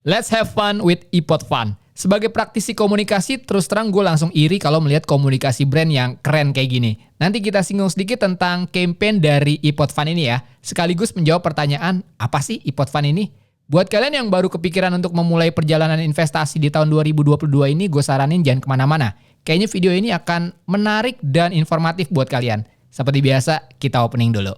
Let's have fun with iPod Fun. Sebagai praktisi komunikasi, terus terang gue langsung iri kalau melihat komunikasi brand yang keren kayak gini. Nanti kita singgung sedikit tentang campaign dari iPod Fun ini ya. Sekaligus menjawab pertanyaan, apa sih iPod Fun ini? Buat kalian yang baru kepikiran untuk memulai perjalanan investasi di tahun 2022 ini, gue saranin jangan kemana-mana. Kayaknya video ini akan menarik dan informatif buat kalian. Seperti biasa, kita opening dulu.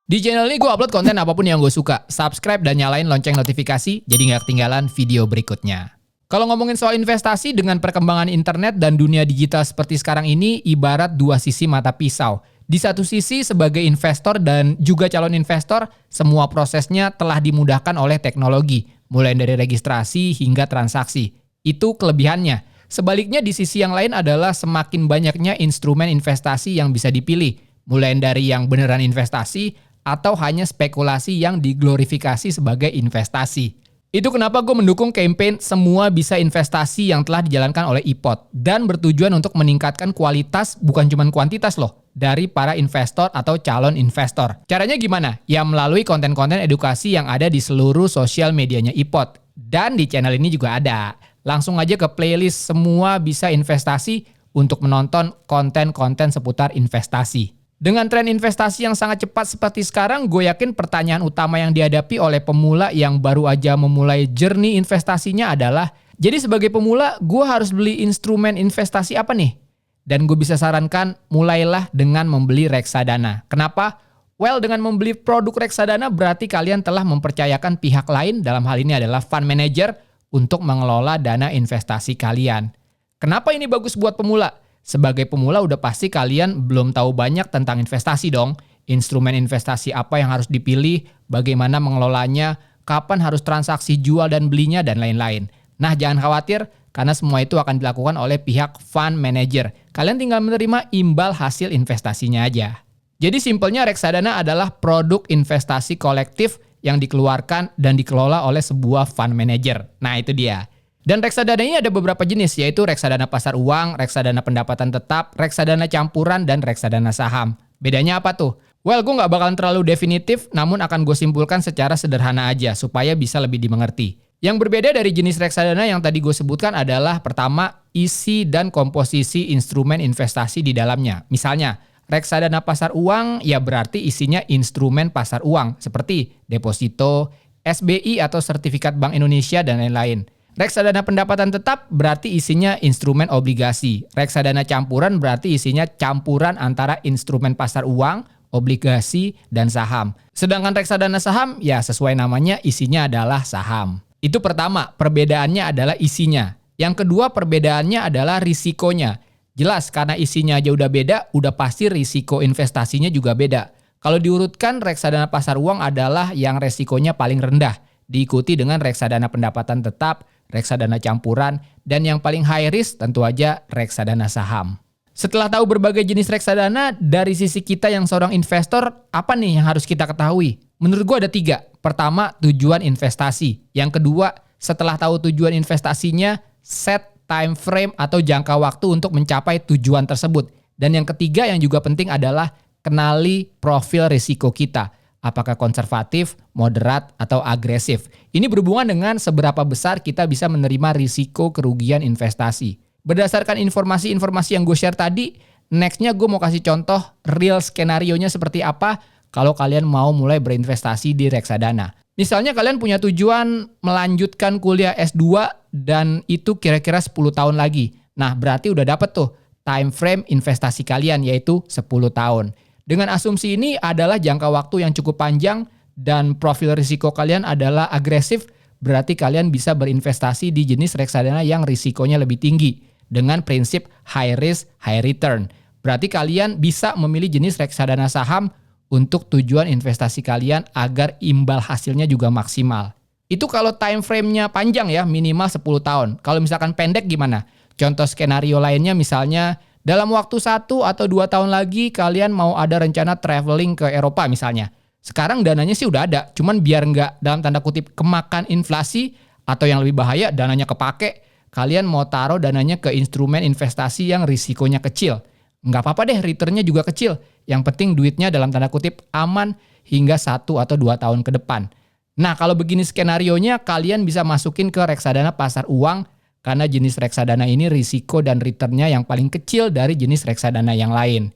Di channel ini gue upload konten apapun yang gue suka. Subscribe dan nyalain lonceng notifikasi, jadi nggak ketinggalan video berikutnya. Kalau ngomongin soal investasi dengan perkembangan internet dan dunia digital seperti sekarang ini, ibarat dua sisi mata pisau. Di satu sisi sebagai investor dan juga calon investor, semua prosesnya telah dimudahkan oleh teknologi, mulai dari registrasi hingga transaksi. Itu kelebihannya. Sebaliknya di sisi yang lain adalah semakin banyaknya instrumen investasi yang bisa dipilih, mulai dari yang beneran investasi, atau hanya spekulasi yang diglorifikasi sebagai investasi. Itu kenapa gue mendukung campaign semua bisa investasi yang telah dijalankan oleh iPod dan bertujuan untuk meningkatkan kualitas bukan cuma kuantitas loh dari para investor atau calon investor. Caranya gimana? Ya melalui konten-konten edukasi yang ada di seluruh sosial medianya iPod. Dan di channel ini juga ada. Langsung aja ke playlist semua bisa investasi untuk menonton konten-konten seputar investasi. Dengan tren investasi yang sangat cepat seperti sekarang, gue yakin pertanyaan utama yang dihadapi oleh pemula yang baru aja memulai journey investasinya adalah, jadi sebagai pemula, gue harus beli instrumen investasi apa nih? Dan gue bisa sarankan, mulailah dengan membeli reksadana. Kenapa? Well, dengan membeli produk reksadana berarti kalian telah mempercayakan pihak lain, dalam hal ini adalah fund manager, untuk mengelola dana investasi kalian. Kenapa ini bagus buat pemula? Sebagai pemula udah pasti kalian belum tahu banyak tentang investasi dong. Instrumen investasi apa yang harus dipilih, bagaimana mengelolanya, kapan harus transaksi jual dan belinya, dan lain-lain. Nah jangan khawatir, karena semua itu akan dilakukan oleh pihak fund manager. Kalian tinggal menerima imbal hasil investasinya aja. Jadi simpelnya reksadana adalah produk investasi kolektif yang dikeluarkan dan dikelola oleh sebuah fund manager. Nah itu dia. Dan reksadana ini ada beberapa jenis, yaitu reksadana pasar uang, reksadana pendapatan tetap, reksadana campuran, dan reksadana saham. Bedanya apa tuh? Well, gue nggak bakalan terlalu definitif, namun akan gue simpulkan secara sederhana aja, supaya bisa lebih dimengerti. Yang berbeda dari jenis reksadana yang tadi gue sebutkan adalah, pertama, isi dan komposisi instrumen investasi di dalamnya. Misalnya, reksadana pasar uang, ya berarti isinya instrumen pasar uang, seperti deposito, SBI atau sertifikat Bank Indonesia, dan lain-lain. Reksadana pendapatan tetap berarti isinya instrumen obligasi. Reksadana campuran berarti isinya campuran antara instrumen pasar uang, obligasi, dan saham. Sedangkan reksadana saham, ya sesuai namanya isinya adalah saham. Itu pertama, perbedaannya adalah isinya. Yang kedua, perbedaannya adalah risikonya. Jelas, karena isinya aja udah beda, udah pasti risiko investasinya juga beda. Kalau diurutkan, reksadana pasar uang adalah yang resikonya paling rendah. Diikuti dengan reksadana pendapatan tetap, reksadana campuran, dan yang paling high risk tentu aja reksadana saham. Setelah tahu berbagai jenis reksadana, dari sisi kita yang seorang investor, apa nih yang harus kita ketahui? Menurut gue ada 3. Pertama, tujuan investasi. Yang kedua, setelah tahu tujuan investasinya, set time frame atau jangka waktu untuk mencapai tujuan tersebut. Dan yang ketiga yang juga penting adalah kenali profil risiko kita. Apakah konservatif, moderat, atau agresif. Ini berhubungan dengan seberapa besar kita bisa menerima risiko kerugian investasi. Berdasarkan informasi-informasi yang gue share tadi, nextnya gue mau kasih contoh real skenario-nya seperti apa kalau kalian mau mulai berinvestasi di reksadana. Misalnya kalian punya tujuan melanjutkan kuliah S2 dan itu kira-kira 10 tahun lagi. Nah berarti udah dapet tuh time frame investasi kalian yaitu 10 tahun. Dengan asumsi ini adalah jangka waktu yang cukup panjang dan profil risiko kalian adalah agresif, berarti kalian bisa berinvestasi di jenis reksadana yang risikonya lebih tinggi dengan prinsip high risk, high return. Berarti kalian bisa memilih jenis reksadana saham untuk tujuan investasi kalian agar imbal hasilnya juga maksimal. Itu kalau time frame-nya panjang ya, minimal 10 tahun. Kalau misalkan pendek gimana? Contoh skenario lainnya misalnya, dalam waktu 1 atau 2 tahun lagi kalian mau ada rencana traveling ke Eropa misalnya. Sekarang dananya sih udah ada, cuman biar nggak dalam tanda kutip kemakan inflasi atau yang lebih bahaya dananya kepake, kalian mau taruh dananya ke instrumen investasi yang risikonya kecil. Nggak apa-apa deh returnnya juga kecil, yang penting duitnya dalam tanda kutip aman hingga 1 atau 2 tahun ke depan. Nah, kalau begini skenarionya, kalian bisa masukin ke reksadana pasar uang karena jenis reksadana ini risiko dan returnnya yang paling kecil dari jenis reksadana yang lain.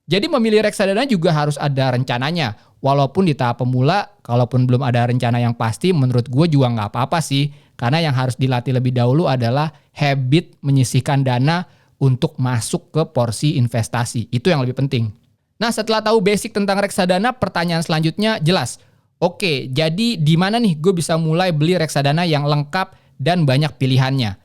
Jadi memilih reksadana juga harus ada rencananya. Walaupun di tahap pemula, kalaupun belum ada rencana yang pasti, menurut gue juga nggak apa-apa sih. Karena yang harus dilatih lebih dahulu adalah habit menyisihkan dana untuk masuk ke porsi investasi. Itu yang lebih penting. Nah, setelah tahu basic tentang reksadana, pertanyaan selanjutnya jelas. Oke, jadi di mana nih gue bisa mulai beli reksadana yang lengkap dan banyak pilihannya?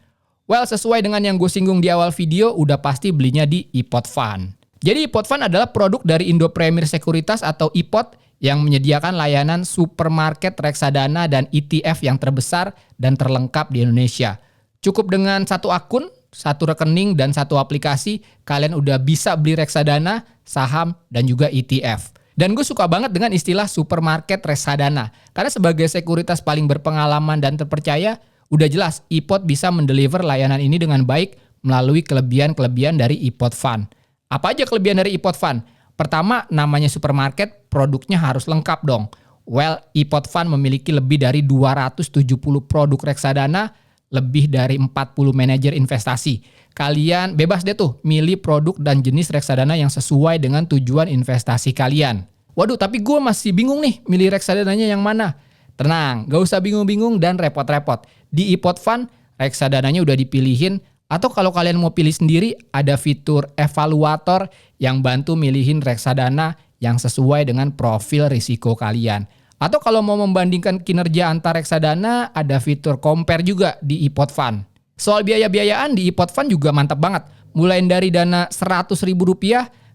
Well, sesuai dengan yang gue singgung di awal video, udah pasti belinya di iPod Fund. Jadi iPod Fund adalah produk dari Indo Premier Sekuritas atau iPod yang menyediakan layanan supermarket reksadana dan ETF yang terbesar dan terlengkap di Indonesia. Cukup dengan satu akun, satu rekening, dan satu aplikasi, kalian udah bisa beli reksadana, saham, dan juga ETF. Dan gue suka banget dengan istilah supermarket reksadana. Karena sebagai sekuritas paling berpengalaman dan terpercaya, udah jelas iPod bisa mendeliver layanan ini dengan baik melalui kelebihan-kelebihan dari iPod Fund. Apa aja kelebihan dari iPod Fund? Pertama, namanya supermarket, produknya harus lengkap dong. Well, iPod Fund memiliki lebih dari 270 produk reksadana, lebih dari 40 manajer investasi. Kalian bebas deh tuh milih produk dan jenis reksadana yang sesuai dengan tujuan investasi kalian. Waduh, tapi gue masih bingung nih milih reksadananya yang mana. Tenang, gak usah bingung-bingung dan repot-repot. Di iPod Fund, reksadananya udah dipilihin. Atau kalau kalian mau pilih sendiri, ada fitur evaluator yang bantu milihin reksadana yang sesuai dengan profil risiko kalian. Atau kalau mau membandingkan kinerja antar reksadana, ada fitur compare juga di iPod Fund. Soal biaya-biayaan di iPod Fund juga mantap banget. Mulai dari dana Rp100.000,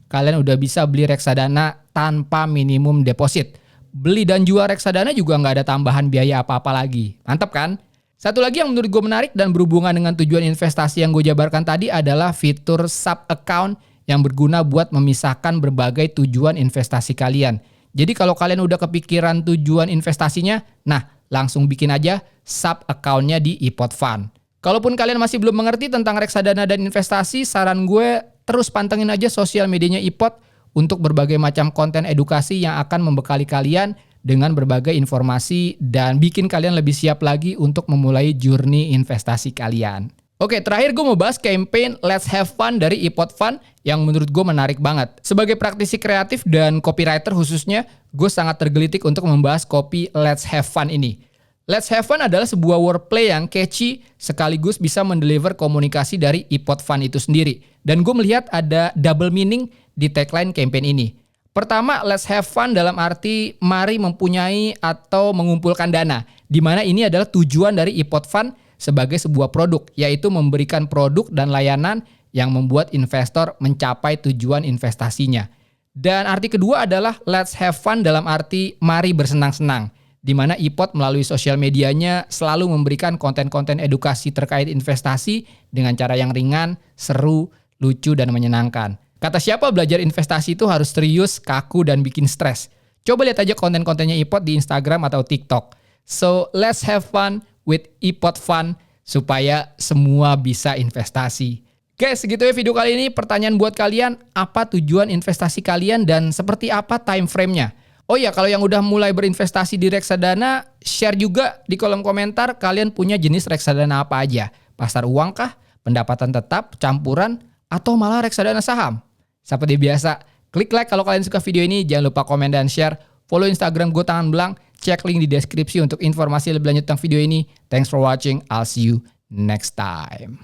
kalian udah bisa beli reksadana tanpa minimum deposit. Beli dan jual reksadana juga nggak ada tambahan biaya apa-apa lagi. Mantap kan? Satu lagi yang menurut gue menarik dan berhubungan dengan tujuan investasi yang gue jabarkan tadi adalah fitur sub-account yang berguna buat memisahkan berbagai tujuan investasi kalian. Jadi kalau kalian udah kepikiran tujuan investasinya, nah langsung bikin aja sub-accountnya di iPod Fund. Kalaupun kalian masih belum mengerti tentang reksadana dan investasi, saran gue terus pantengin aja sosial medianya iPod untuk berbagai macam konten edukasi yang akan membekali kalian dengan berbagai informasi dan bikin kalian lebih siap lagi untuk memulai journey investasi kalian. Oke, terakhir gue mau bahas campaign Let's Have Fun dari iPod Fund yang menurut gue menarik banget. Sebagai praktisi kreatif dan copywriter khususnya, gue sangat tergelitik untuk membahas kopi Let's Have Fun ini. Let's Have Fun adalah sebuah wordplay yang catchy sekaligus bisa mendeliver komunikasi dari iPod Fund itu sendiri. Dan gue melihat ada double meaning di tagline campaign ini. Pertama, let's have fun dalam arti mari mempunyai atau mengumpulkan dana. Di mana ini adalah tujuan dari iPod Fund sebagai sebuah produk, yaitu memberikan produk dan layanan yang membuat investor mencapai tujuan investasinya. Dan arti kedua adalah let's have fun dalam arti mari bersenang-senang. Di mana iPod melalui sosial medianya selalu memberikan konten-konten edukasi terkait investasi dengan cara yang ringan, seru, lucu, dan menyenangkan. Kata siapa belajar investasi itu harus serius, kaku, dan bikin stres? Coba lihat aja konten-kontennya iPod di Instagram atau TikTok. So, let's have fun with iPod Fund supaya semua bisa investasi. Oke, segitu ya video kali ini. Pertanyaan buat kalian, apa tujuan investasi kalian dan seperti apa time frame-nya? Oh ya, kalau yang udah mulai berinvestasi di reksadana, share juga di kolom komentar kalian punya jenis reksadana apa aja. Pasar uang kah? Pendapatan tetap, campuran, atau malah reksadana saham? Seperti biasa, klik like kalau kalian suka video ini, jangan lupa komen dan share. Follow Instagram gue Tangan Belang, cek link di deskripsi untuk informasi lebih lanjut tentang video ini. Thanks for watching, I'll see you next time.